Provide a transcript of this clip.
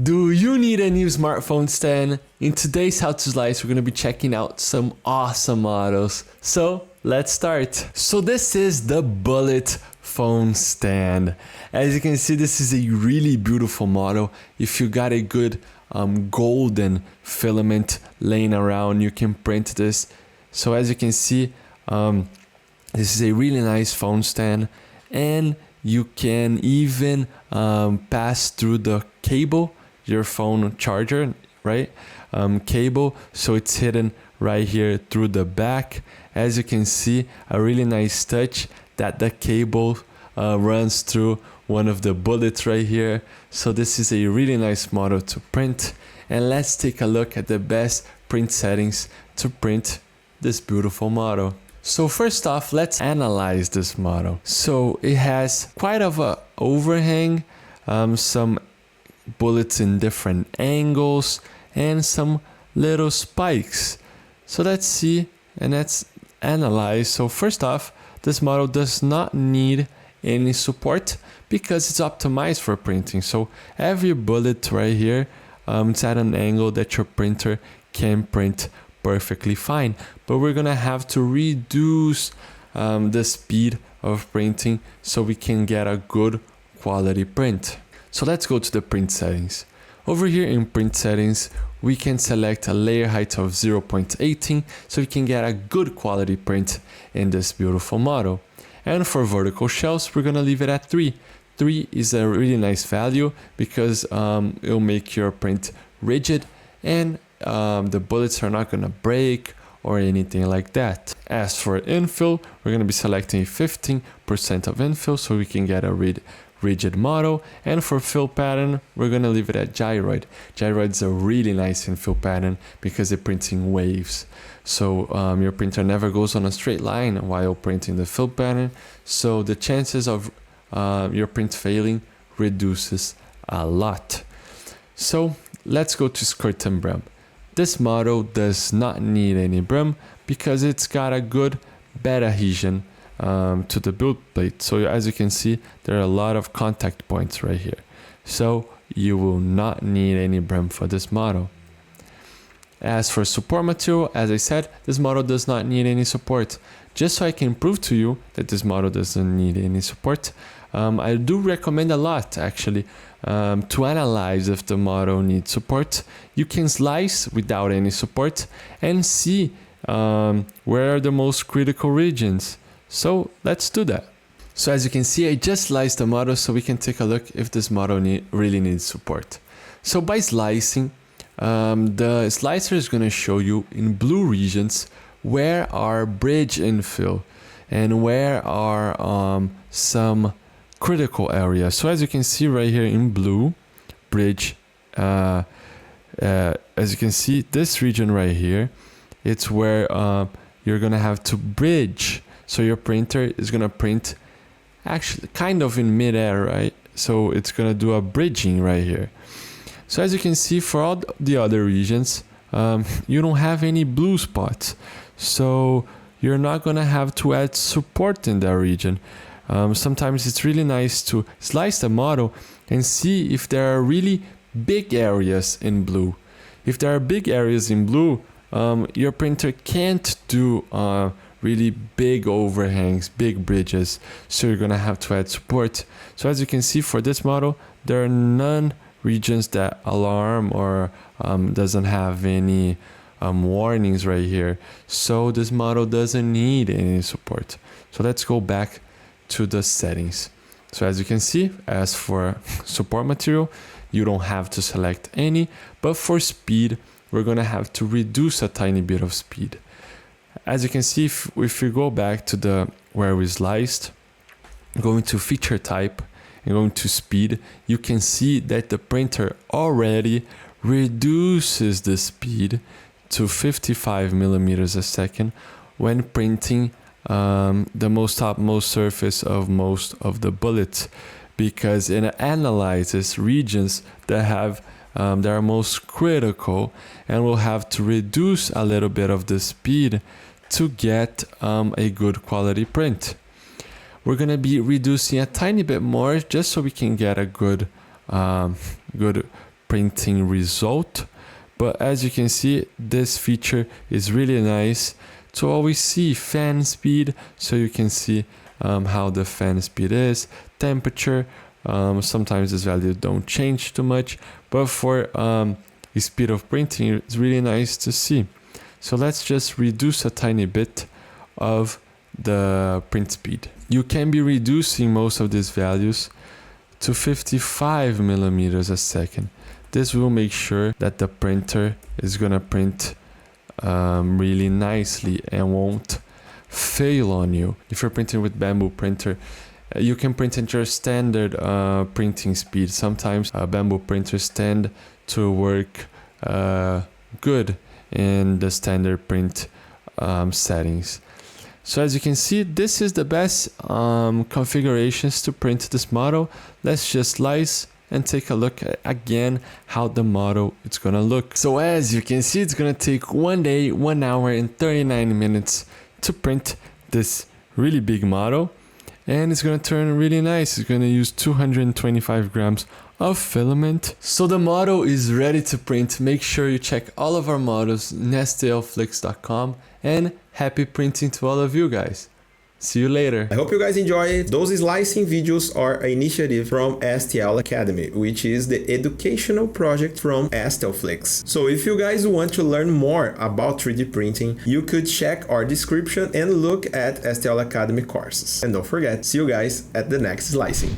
Do you need a new smartphone stand? In today's How to Slice, we're going to be checking out some awesome models. So let's start. So this is the Bullet phone stand. As you can see, this is a really beautiful model. If you got a good golden filament laying around, you can print this. So as you can see, this is a really nice phone stand, and you can even pass through the cable, your phone charger, right? Cable, so it's hidden right here through the back. As you can see, a really nice touch that the cable runs through one of the bullets right here. So this is a really nice model to print. And let's take a look at the best print settings to print this beautiful model. So first off, let's analyze this model. So it has quite of a overhang, some bullets in different angles, and some little spikes. So let's see and let's analyze. So first off, this model does not need any support because it's optimized for printing. So every bullet right here, it's at an angle that your printer can print perfectly fine. But we're gonna have to reduce the speed of printing so we can get a good quality print. So let's go to the print settings. Over here in print settings, we can select a layer height of 0.18 so we can get a good quality print in this beautiful model. And for vertical shelves, we're gonna leave it at 3. 3 is a really nice value because it'll make your print rigid, and the bullets are not gonna break or anything like that. As for infill, we're gonna be selecting 15% of infill so we can get a rigid model. And for fill pattern, we're gonna leave it at gyroid. Gyroid is a really nice infill pattern because it prints in waves. So your printer never goes on a straight line while printing the fill pattern. So the chances of your print failing reduces a lot. So let's go to skirt and brim. This model does not need any brim because it's got a good bed adhesion to the build plate. So as you can see, there are a lot of contact points right here. So you will not need any brim for this model. As for support material, as I said, this model does not need any support. Just so I can prove to you that this model doesn't need any support, I do recommend a lot actually to analyze if the model needs support. You can slice without any support and see where are the most critical regions. So let's do that. So as you can see, I just sliced the model so we can take a look if this model really needs support. So by slicing, the slicer is going to show you in blue regions where are bridge infill and where are some critical areas. So as you can see right here in blue, bridge, as you can see, this region right here, it's where you're going to have to bridge. So your printer is going to print actually kind of in midair, right? So it's going to do a bridging right here. So as you can see, for all the other regions, you don't have any blue spots. So you're not going to have to add support in that region. Sometimes it's really nice to slice the model and see if there are really big areas in blue. If there are big areas in blue, your printer can't do really big overhangs, big bridges. So you're going to have to add support. So as you can see for this model, there are none regions that alarm or doesn't have any warnings right here. So this model doesn't need any support. So let's go back to the settings. So as you can see, as for support material, you don't have to select any, but for speed, we're going to have to reduce a tiny bit of speed. As you can see, if we go back to the where we sliced, going to feature type and going to speed, you can see that the printer already reduces the speed to 55 millimeters a second when printing the topmost surface of most of the bullets, because it analyzes regions that are most critical, and will have to reduce a little bit of the speed to get a good quality print. We're gonna be reducing a tiny bit more just so we can get a good printing result. But as you can see, this feature is really nice to always see fan speed, so you can see how the fan speed is, temperature. Sometimes this value don't change too much, but for the speed of printing, it's really nice to see. So let's just reduce a tiny bit of the print speed. You can be reducing most of these values to 55 millimeters a second. This will make sure that the printer is gonna print really nicely and won't fail on you. If you're printing with bamboo printer, you can print at your standard printing speed. Sometimes bamboo printers tend to work good in the standard print settings. So as you can see, this is the best configurations to print this model. Let's just slice and take a look at, again, how the model is gonna look. So as you can see, it's gonna take 1 day, 1 hour and 39 minutes to print this really big model, and it's gonna turn really nice. It's gonna use 225 grams of filament. So the model is ready to print. Make sure you check all of our models in stlflix.com, and happy printing to all of you guys. See you later. I hope you guys enjoy it. Those slicing videos are an initiative from STL Academy, which is the educational project from STL Flix. So if you guys want to learn more about 3D printing, you could check our description and look at STL Academy courses. And don't forget, see you guys at the next slicing.